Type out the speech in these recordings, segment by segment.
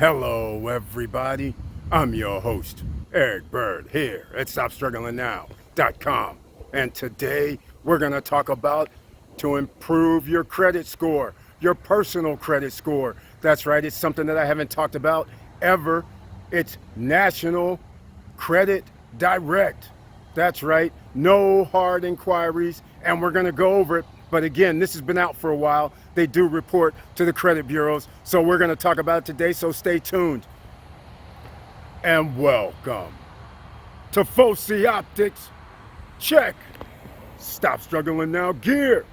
Hello, everybody. I'm your host, Eric Bird, here at StopStrugglingNow.com. And today we're going to talk about to improve your credit score, your personal credit score. That's right, it's something that I haven't talked about ever. It's National Credit Direct. That's right, no hard inquiries, and we're going to go over it. But again, this has been out for a while. They do report to the credit bureaus, so we're going to talk about it today, so stay tuned. And welcome to Foci Optics. Check. Stop struggling now gear.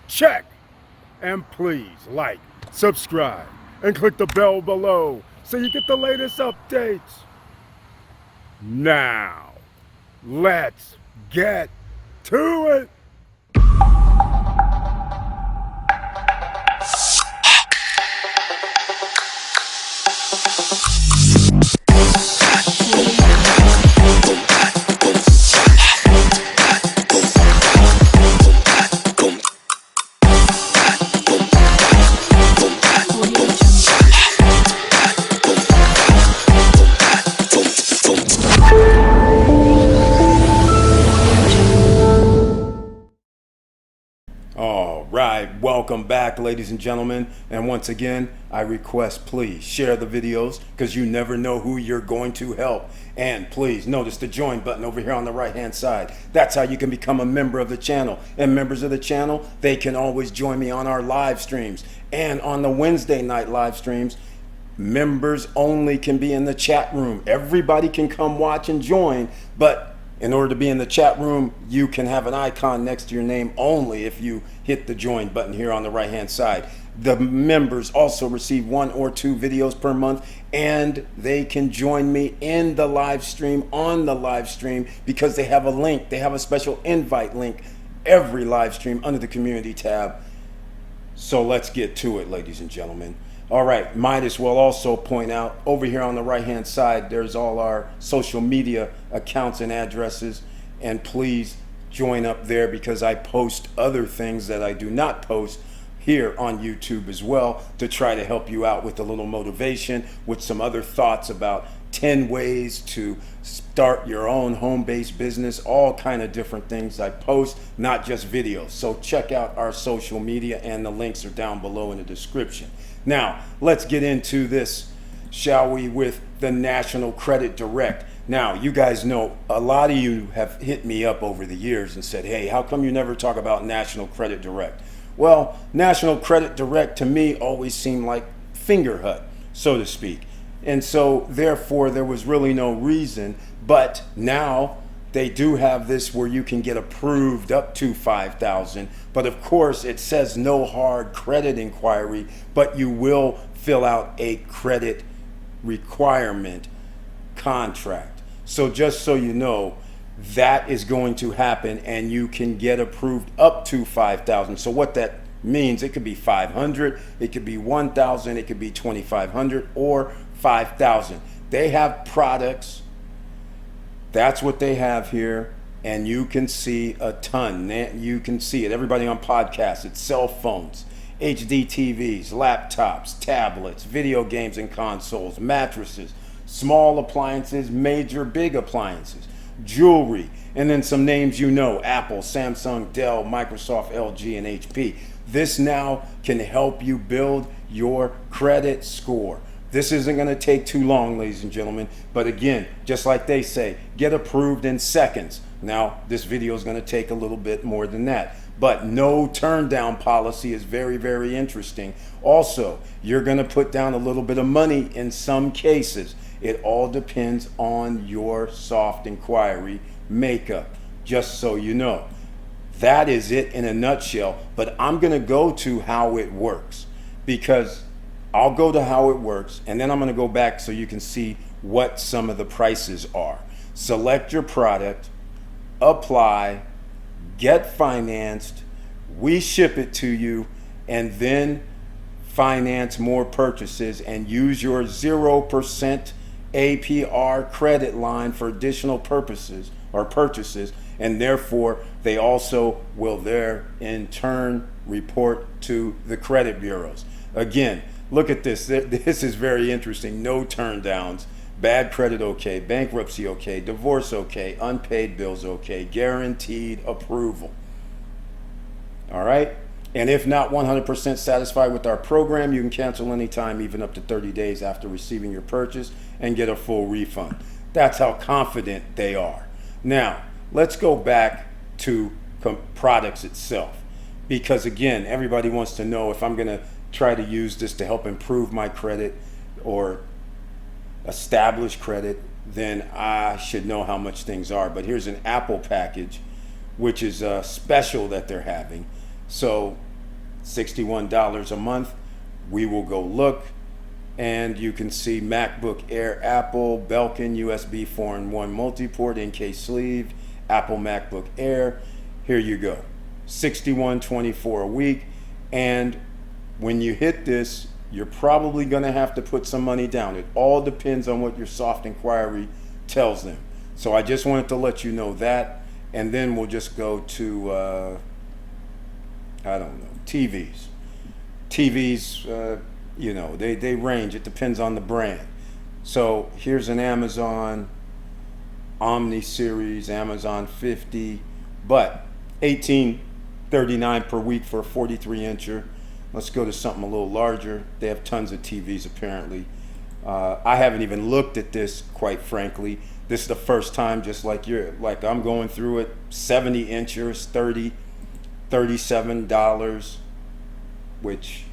Check. And please like, subscribe, and click the bell below so you get the latest updates. Now, let's get to it. All right, welcome back, ladies and gentlemen. And once again, I request please share the videos because you never know who you're going to help. And please notice the join button over here on the right hand side. That's how you can become a member of the channel. And members of the channel, they can always join me on our live streams. And on the Wednesday night live streams, members only can be in the chat room. Everybody can come watch and join, but in order to be in the chat room, you can have an icon next to your name only if you hit the join button here on the right hand side. The members also receive 1 or 2 videos per month, and they can join me in the live stream on the live stream because they have a link. They have a special invite link every live stream under the community tab. So let's get to it, ladies and gentlemen. All right, might as well also point out over here on the right hand side, there's all our social media accounts and addresses, and please join up there because I post other things that I do not post here on YouTube as well to try to help you out with a little motivation, with some other thoughts about 10 ways to start your own home-based business, all kind of different things I post, not just videos. So check out our social media, and the links are down below in the description. Now, let's get into this, shall we, with the National Credit Direct. Now, you guys know, a lot of you have hit me up over the years and said, hey, how come you never talk about National Credit Direct? Well, National Credit Direct to me always seemed like Fingerhut, so to speak. And so, therefore, there was really no reason. But now they do have this where you can get approved up to $5,000. But of course, it says no hard credit inquiry, but you will fill out a credit requirement contract. So just so you know, that is going to happen, and you can get approved up to $5,000. So what that means, it could be $500, it could be $1,000, it could be $2,500, or $5,000. They have products. That's what they have here, and you can see a ton. You can see it. Everybody on podcasts, it's cell phones, HD TVs, laptops, tablets, video games and consoles, mattresses, small appliances, major big appliances, jewelry, and then some names you know: Apple, Samsung, Dell, Microsoft, LG, and HP. This now can help you build your credit score. This isn't going to take too long, ladies and gentlemen. But again, just like they say, get approved in seconds. Now, this video is going to take a little bit more than that. But no turn down policy is very, very interesting. Also, you're going to put down a little bit of money in some cases. It all depends on your soft inquiry makeup, just so you know. That is it in a nutshell. But I'm going to go to how it works, because I'll go to how it works, and then I'm going to go back so you can see what some of the prices are. Select your product, apply, get financed, we ship it to you, and then finance more purchases and use your 0% APR credit line for additional purposes or purchases, and therefore they also will there in turn report to the credit bureaus. Again, Look at this. This is very interesting. No turn downs. Bad credit okay. Bankruptcy okay. Divorce okay. Unpaid bills okay. Guaranteed approval. All right? And if not 100% satisfied with our program, you can cancel anytime, even up to 30 days after receiving your purchase, and get a full refund. That's how confident they are. Now, let's go back to products itself. Because again, everybody wants to know if I'm going to try to use this to help improve my credit or establish credit, then I should know how much things are. But here's an Apple package, which is a special that they're having. So $61 a month. We will go look, and you can see MacBook Air Apple, Belkin USB 4-in-1 multi-port NK sleeve, Apple MacBook Air. Here you go. $61.24 a week. And when you hit this, you're probably going to have to put some money down. It all depends on what your soft inquiry tells them. So I just wanted to let you know that, and then we'll just go to I don't know, TVs. TVs, you know, they range. It depends on the brand. So here's an Amazon Omni Series, Amazon 50, but $18.39 per week for a 43-incher. Let's go to something a little larger. They have tons of TVs apparently. I haven't even looked at this, quite frankly. This is the first time, just like I'm going through it. 70-inchers, $37, which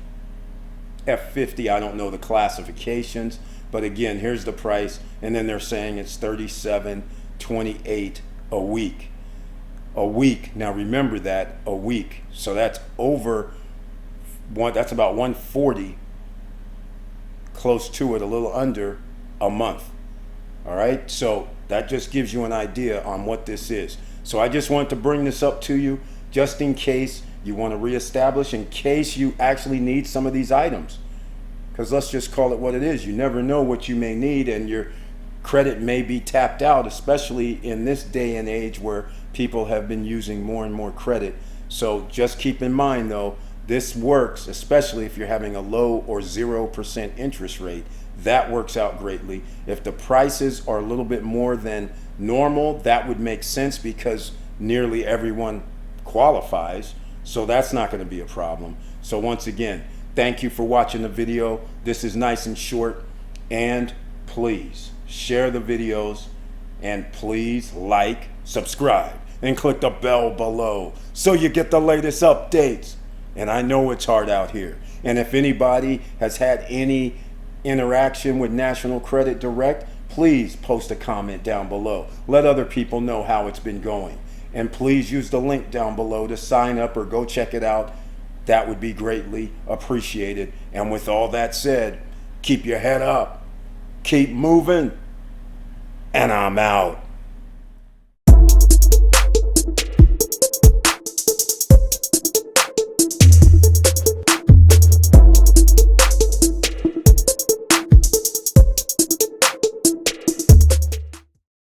F50, I don't know the classifications, but again, here's the price, and then they're saying it's $37.28 a week. A week. Now remember that, a week. So that's over that's about 140, close to it, a little under a month. All right, so that just gives you an idea on what this is. So I just wanted to bring this up to you, just in case you want to reestablish, in case you actually need some of these items. Because let's just call it what it is. You never know what you may need, and your credit may be tapped out, especially in this day and age where people have been using more and more credit. So just keep in mind though, this works, especially if you're having a low or 0% interest rate. That works out greatly. If the prices are a little bit more than normal, that would make sense because nearly everyone qualifies. So that's not going to be a problem. So once again, thank you for watching the video. This is nice and short. And please share the videos, and please like, subscribe, and click the bell below so you get the latest updates. And I know it's hard out here. And if anybody has had any interaction with National Credit Direct, please post a comment down below. Let other people know how it's been going. And please use the link down below to sign up or go check it out. That would be greatly appreciated. And with all that said, keep your head up, keep moving, and I'm out.